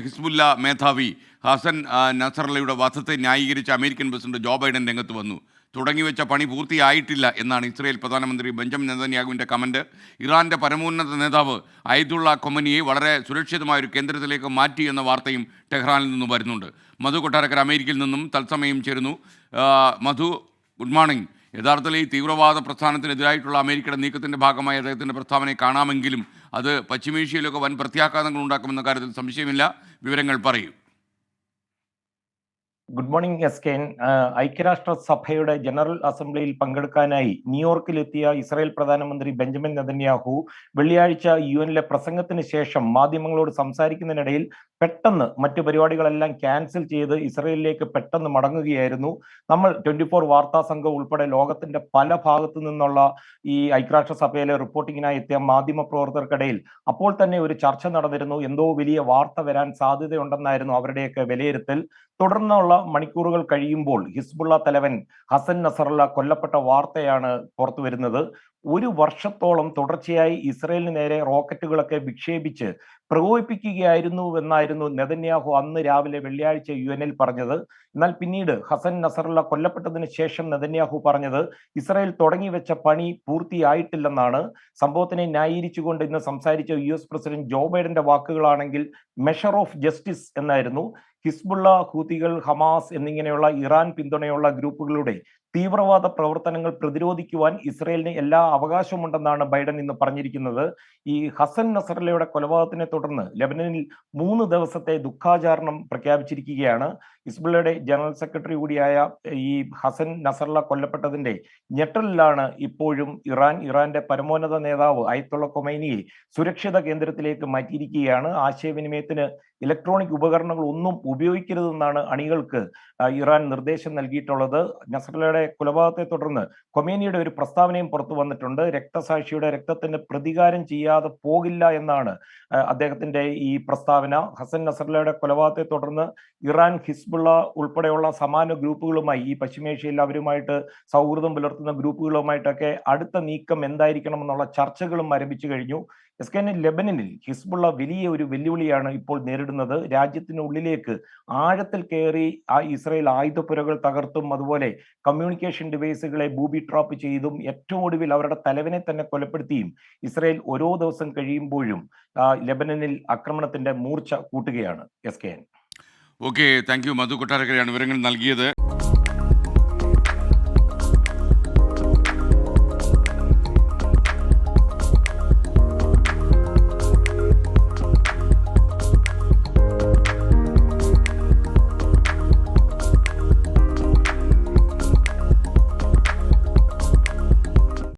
ഹിസ്ബുല്ല മേധാവി ഹസൻ നസറല്ലയുടെ വധത്തെ ന്യായീകരിച്ച അമേരിക്കൻ പ്രസിഡന്റ് ജോ ബൈഡൻ രംഗത്ത് വന്നു. തുടങ്ങിവെച്ച പണി പൂർത്തിയായിട്ടില്ല എന്നാണ് ഇസ്രയേൽ പ്രധാനമന്ത്രി ബെഞ്ചമിൻ നെതന്യാഹുവിൻ്റെ കമൻറ്റ്. ഇറാൻ്റെ പരമോന്നത നേതാവ് അയതുള്ള ഖൊമനിയെ വളരെ സുരക്ഷിതമായ ഒരു കേന്ദ്രത്തിലേക്ക് മാറ്റി എന്ന വാർത്തയും ടെഹ്റാനിൽ നിന്ന് വരുന്നുണ്ട്. മധു കൊട്ടാരക്കര അമേരിക്കയിൽ നിന്നും തത്സമയം ചേരുന്നു. മധു, ഗുഡ് മോർണിംഗ്. യഥാർത്ഥത്തിൽ ഈ തീവ്രവാദ പ്രസ്ഥാനത്തിനെതിരായിട്ടുള്ള അമേരിക്കയുടെ നീക്കത്തിൻ്റെ ഭാഗമായി അദ്ദേഹത്തിൻ്റെ പ്രസ്താവനയെ കാണാമെങ്കിലും അത് പശ്ചിമേഷ്യയിലൊക്കെ വൻ പ്രത്യാഘാതങ്ങൾ ഉണ്ടാക്കുമെന്ന കാര്യത്തിൽ സംശയമില്ല. വിവരങ്ങൾ പറയൂ. ഗുഡ് മോർണിംഗ് എസ്കെൻ. ഐക്യരാഷ്ട്ര സഭയുടെ ജനറൽ അസംബ്ലിയിൽ പങ്കെടുക്കാനായി ന്യൂയോർക്കിലെത്തിയ ഇസ്രായേൽ പ്രധാനമന്ത്രി ബെഞ്ചമിൻ നെതന്യാഹു വെള്ളിയാഴ്ച യുഎനിലെ പ്രസംഗത്തിന് ശേഷം മാധ്യമങ്ങളോട് സംസാരിക്കുന്നതിനിടയിൽ പെട്ടെന്ന് മറ്റു പരിപാടികളെല്ലാം ക്യാൻസൽ ചെയ്ത് ഇസ്രായേലിലേക്ക് പെട്ടെന്ന് മടങ്ങുകയായിരുന്നു. നമ്മൾ 24 വാർത്താ സംഘം ഉൾപ്പെടെ ലോകത്തിന്റെ പല ഭാഗത്തു നിന്നുള്ള ഈ ഐക്യരാഷ്ട്ര സഭയിലെ റിപ്പോർട്ടിങ്ങിനായി എത്തിയ മാധ്യമ പ്രവർത്തകർക്കിടയിൽ അപ്പോൾ തന്നെ ഒരു ചർച്ച നടന്നിരുന്നു. എന്തോ വലിയ വാർത്ത വരാൻ സാധ്യതയുണ്ടെന്നായിരുന്നു അവരുടെയൊക്കെ വിലയിരുത്തൽ. തുടർന്നുള്ള മണിക്കൂറുകൾ കഴിയുമ്പോൾ ഹിസ്ബുള്ള തലവൻ ഹസൻ നസറല്ല കൊല്ലപ്പെട്ട വാർത്തയാണ് പുറത്തു വരുന്നത്. ഒരു വർഷത്തോളം തുടർച്ചയായി ഇസ്രയേലിന് നേരെ റോക്കറ്റുകളൊക്കെ വിക്ഷേപിച്ച് പ്രകോപിപ്പിക്കുകയായിരുന്നു എന്നായിരുന്നു നെതന്യാഹു അന്ന് രാവിലെ വെള്ളിയാഴ്ച യുഎനിൽ പറഞ്ഞത്. എന്നാൽ പിന്നീട് ഹസൻ നസറല്ല കൊല്ലപ്പെട്ടതിന് ശേഷം നെതന്യാഹു പറഞ്ഞത് ഇസ്രായേൽ തുടങ്ങിവെച്ച പണി പൂർത്തിയായിട്ടില്ലെന്നാണ്. സംഭവത്തിനെ ന്യായീകരിച്ചുകൊണ്ട് ഇന്ന് സംസാരിച്ച US പ്രസിഡന്റ് ജോ ബൈഡന്റെ വാക്കുകളാണെങ്കിൽ മെഷർ ഓഫ് ജസ്റ്റിസ് എന്നായിരുന്നു. ഹിസ്ബുള്ള, ഹൂതികൾ, ഹമാസ് എന്നിങ്ങനെയുള്ള ഇറാൻ പിന്തുണയുള്ള ഗ്രൂപ്പുകളുടെ തീവ്രവാദ പ്രവർത്തനങ്ങൾ പ്രതിരോധിക്കുവാൻ ഇസ്രയേലിന് എല്ലാ അവകാശമുണ്ടെന്നാണ് ബൈഡൻ ഇന്ന് പറഞ്ഞിരിക്കുന്നത്. ഈ ഹസൻ നസറല്ലയുടെ കൊലപാതകത്തിനെ തുടർന്ന് ലെബനനിൽ 3 ദിവസത്തെ ദുഃഖാചരണം പ്രഖ്യാപിച്ചിരിക്കുകയാണ്. ഹിസ്ബുള്ളയുടെ ജനറൽ സെക്രട്ടറി കൂടിയായ ഈ ഹസൻ നസറല്ല കൊല്ലപ്പെട്ടതിന്റെ ഞെട്ടലിലാണ് ഇപ്പോഴും ഇറാന്റെ പരമോന്നത നേതാവ് അയത്തുള്ള ഖൊമൈനിയെ സുരക്ഷിത കേന്ദ്രത്തിലേക്ക് മാറ്റിയിരിക്കുകയാണ്. ആശയവിനിമയത്തിന് ഇലക്ട്രോണിക് ഉപകരണങ്ങൾ ഒന്നും ഉപയോഗിക്കരുതെന്നാണ് അണികൾക്ക് ഇറാൻ നിർദ്ദേശം നൽകിയിട്ടുള്ളത്. നസറല്ലയുടെ കൊലപാതകത്തെ തുടർന്ന് ഖൊമേനിയുടെ ഒരു പ്രസ്താവനയും പുറത്തു വന്നിട്ടുണ്ട്. രക്തസാക്ഷിയുടെ രക്തത്തിന് പ്രതികാരം ചെയ്യാതെ പോകില്ല എന്നാണ് അദ്ദേഹത്തിന്റെ ഈ പ്രസ്താവന. ഹസൻ നസറല്ലയുടെ കൊലപാതകത്തെ തുടർന്ന് ഇറാൻ ഹിസ്ബുള്ള ഉൾപ്പെടെയുള്ള സമാന ഗ്രൂപ്പുകളുമായി ഈ പശ്ചിമേഷ്യയിൽ അവരുമായിട്ട് സൗഹൃദം പുലർത്തുന്ന ഗ്രൂപ്പുകളുമായിട്ടൊക്കെ അടുത്ത നീക്കം എന്തായിരിക്കണം എന്നുള്ള ചർച്ചകളും ആരംഭിച്ചു കഴിഞ്ഞു. ലെബനനിൽ ഹിസ്ബുള്ള വലിയ ഒരു വെല്ലുവിളിയാണ് ഇപ്പോൾ നേരിടുന്നത്. രാജ്യത്തിനുള്ളിലേക്ക് ആഴത്തിൽ കയറി ആ ഇസ്രായേൽ ആയുധപ്പുരകൾ തകർത്തും അതുപോലെ കമ്മ്യൂണിക്കേഷൻ ഡിവൈസുകളെ ബൂബി ട്രാപ്പ് ചെയ്തും ഏറ്റവും ഒടുവിൽ അവരുടെ തലവനെ തന്നെ കൊലപ്പെടുത്തിയും ഇസ്രായേൽ ഓരോ ദിവസം കഴിയുമ്പോഴും ലെബനനിൽ ആക്രമണത്തിന്റെ മൂർച്ച കൂട്ടുകയാണ്. Okay, thank you. മധു കൊട്ടാരക്കരയാണ് വിവരങ്ങൾ നൽകിയത്.